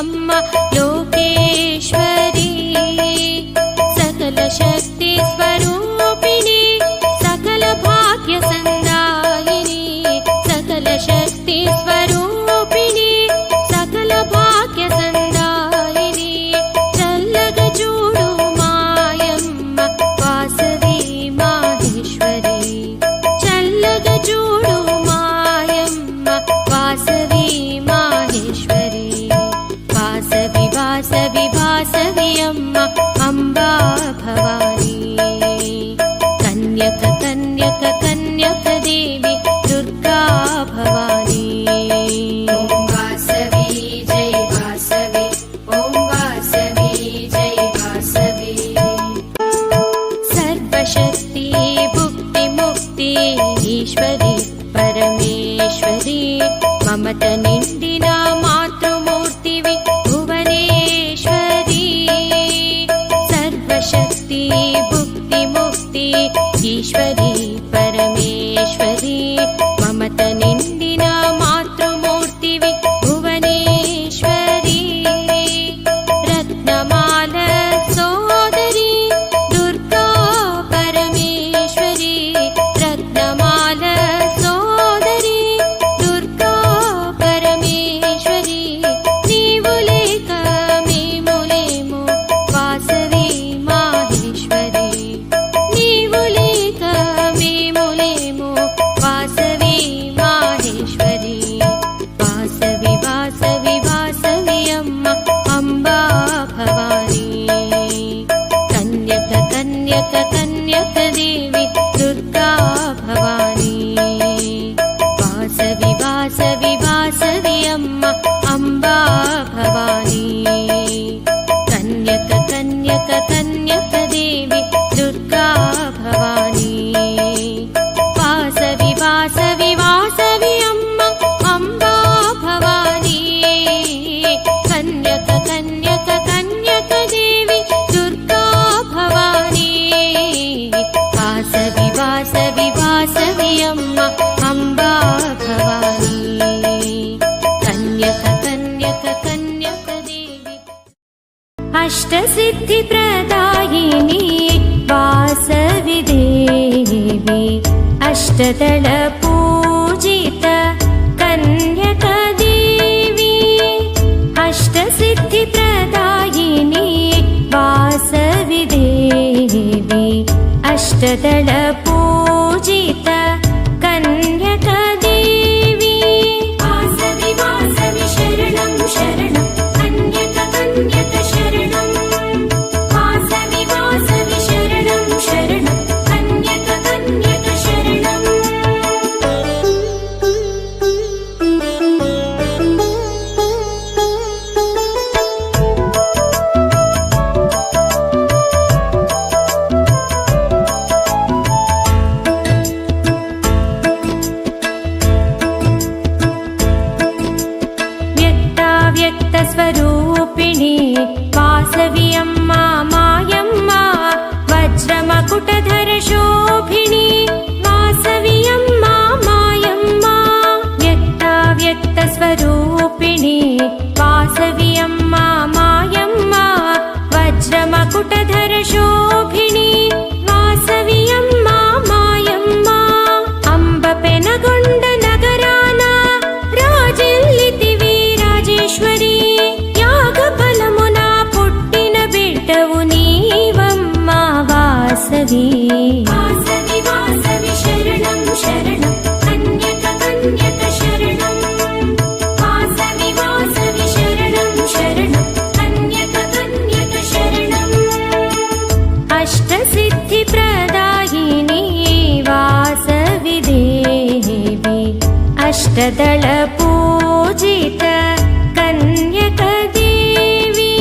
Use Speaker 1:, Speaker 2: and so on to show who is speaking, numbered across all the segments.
Speaker 1: अम्म लोकेश्वरी सकल शक्ति स्वरूपिणी सकल भाग्य संदायिनी सकल शक्ति स्वरूपिणी सकल भाग्य संदायिनी चल्लग चूडु मायम्म वासवी माहेश्वरी चल्लग चूडु मायम्म वासवी माहेश्वरी वासवी वासवी वासवी अम्म अम्बा भवानी कन्यक कन्यक कन्यक देवी दुर्गा भवानी
Speaker 2: ॐ वासवी जय वासवी ॐ वासवी जय वासवी
Speaker 1: सर्वशक्ति भुक्ति मुक्ति ईश्वरी परमेश्वरी ममत निंदिन मातृमूर्तिवि भुवनेश्वरी सर्वशक्ति भुक्ति मुक्ति ईश्वरी परमेश्वरी ममत निंदिन मातृमूर्तिवि भुवनेश्वरी रत्नमाल सोदरी दुर्गा परमेश्वरी रत्नमाल सोदरी दुर्गा परमेश्वरी नीवु लेक मेमु लेमु वासवी माहेश्वरी नीवु लेक मेमु लेमु वासवी माहेश्वरी वासवी वासवी वासवी अम्म अम्बा भवानी कन्यक कन्यक कन्यक देवी दुर्गा भवानी वासवी वासवी वासवी अम्म अम्बा भवानी कन्यक कन्यक कन्यक देवी दुर्गा भवानी वासवी वासवी वासवी अम्म अम्बा भवानी कन्यक कन्यक कन्यक देवी दुर्गा भवानी वासवी वासवी वासवी अम्म अम्बा भवानी कन्यक कन्यक कन्यक देवी अष्टसिद्धिप्रदायिनी वासवी देवी अष्टदल पूजित कन्यक देवी अष्टसिद्धिप्रदायिनी वासवी देवी अष्टदल पूजित कन्यक देवी वासवी वासवी शरणं शरणं कन्यक कन्यक शरणं वासवी वासवी शरणं शरणं कन्यक कन्यक शरणम् व्यक्ताव्यक्तस्वरूपिणी वासवी अम्मा मायम्मा वज्रमकुटधर शोभिनी वासवी अम्मा मायम्मा व्यक्ताव्यक्तस्वरूपिणी वासवी अम्मा मायम्मा वज्रमकुटधर शोभिनी वासवी अम्मा मायम्मा अंब पेनगोंड नगरान राजिल्लितिवि राजेश्वरी यागफलमुन पुट्टिन बिड्डवु नीवम्मा वासवी वासवी वासवी शरणं शरणं कन्यक कन्यक शरणं वासवी वासवी शरणं शरणं कन्यक कन्यक शरणम् अष्टसिद्धिप्रदायिनी वासवी देवी अष्टदल पूजित कन्यक देवी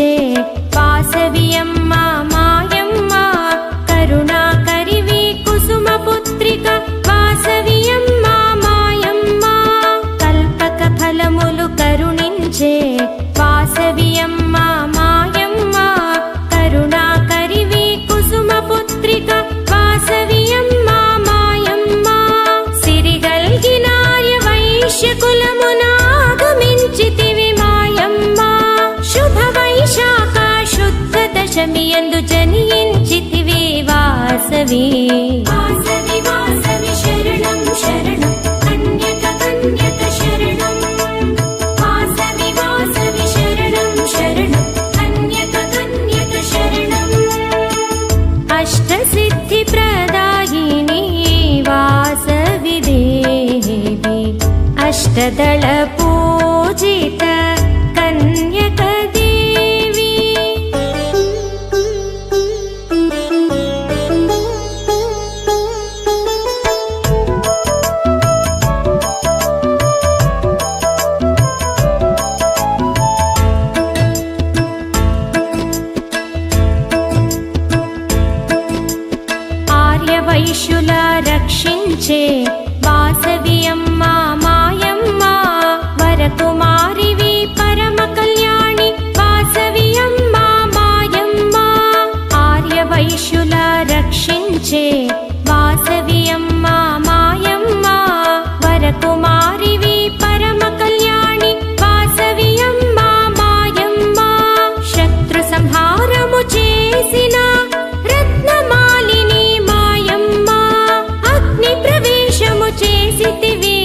Speaker 1: కరుణించే వాసవియమ్మ మాయమ్మ కరుణాకరివి కుసుమ పుత్రిక వాసవియమ్మ మాయమ్మ కల్పక ఫలములు కరుణించే వాసవియమ్మ మాయమ్మ కరుణాకరివి కుసుమ పుత్రిక వాసవియమ్మ మాయమ్మ సిరిగల్గినార్య వైశ్య కులమునాగమించితివి మాయమ్మ శుభ వైశాఖ శుద్ధ దశమియందు జనించితివి వాసవి వాసవి వాసవి శరణం శరణం కన్యక కన్యక శరణం వాసవి వాసవి శరణం శరణం కన్యక కన్యక శరణం అష్టసిద్ధి ప్రదాయిని వాసవి దేవి అష్టదళ పూజిత కన్యక దేవి ఆర్యవైశ్యుల రక్షించే వాసవియమ్మ మాయమ్మ వరకుమారివి పరమ కళ్యాణి వాసవియమ్మ మాయమ్మ ఆర్యవైశ్యుల రక్షించే వాసవియమ్మ మాయమ్మ వరకుమారివి పరమ కళ్యాణి వాసవియమ్మ మాయమ్మ శత్రు సంహారము చేసిన రత్నమాలిని మాయమ్మ అగ్ని ప్రవేశము చేసితివి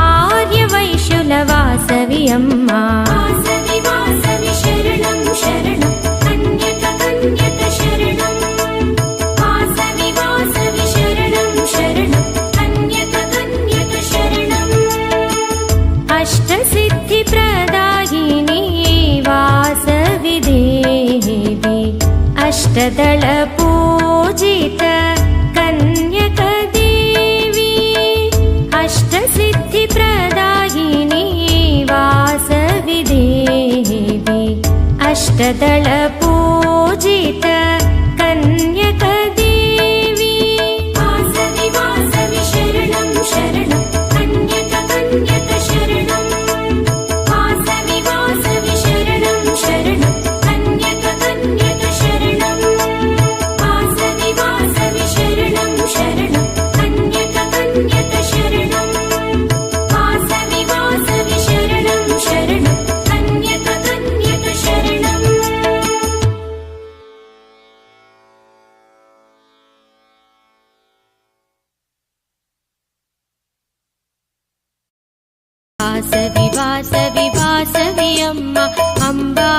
Speaker 1: ఆర్యవైశ్యుల వాసవియమ్మ వాసవి వాసవి శరణం శరణం కన్యక కన్యక శరణం వాసవి వాసవి శరణం శరణం కన్యక కన్యక శరణం అష్టసిద్ధి ప్రదాయిని వాసవి దేవి అష్టదళ పూజిత కన్యక దేవి అష్టసిద్ధి ప్రదాయిని వాసవి దేవి అష్టదళ పూజిత కన్యక దేవి వాసవి వాసవి శరణం శరణం కన్యక కన్యక శరణం వాసవి వాసవి శరణం శరణం కన్యక కన్యక శరణం వాసవి వాసవి శరణం శరణం కన్యక కన్యక శరణం వాసవి వాసవి శరణం శరణం కన్యక కన్యక శరణం వాసవి వాసవి వాసవి అమ్మ అంబా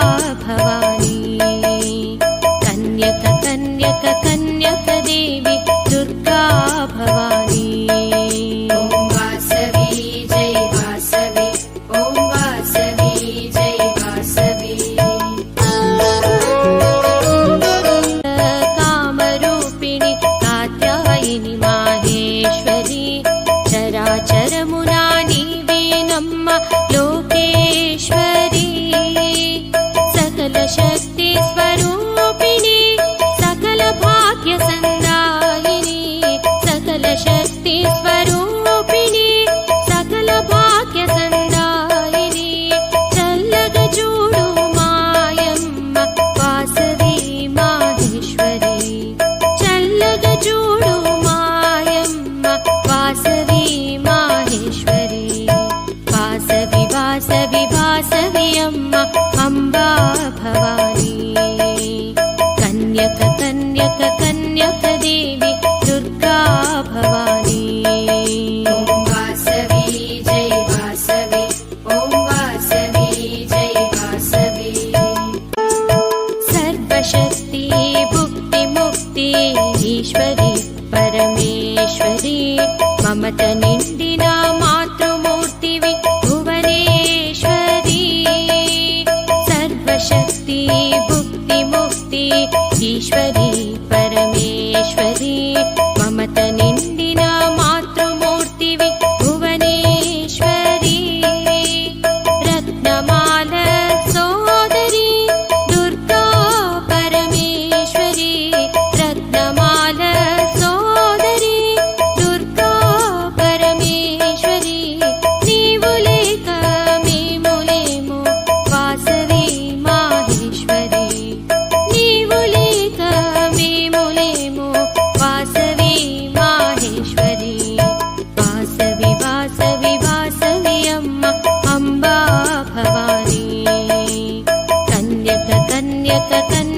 Speaker 1: భవానీ కన్యక కన్యక కన్యక దేవి దుర్గా భవానీ
Speaker 2: ॐ वासवी जय वासवी ॐ वासवी जय वासवी
Speaker 1: కామరూపిణి కాత్యాయని మాహేశ్వరి చరాచరమునా నీవేనమ్మ లోకేశ్వరి సకల శక్తి స్వరూపిణి సకల భాగ్య సందాయిని సకల శక్తి స్వరూపిణి సకల భాగ్య సందాయిని చల్లగ చూడు మాయమ్మ వాసవి మాహేశ్వరి చల్లగ చూడు మాయమ్మ వాసవి మాహేశ్వరి వాసవి काम्यककन्या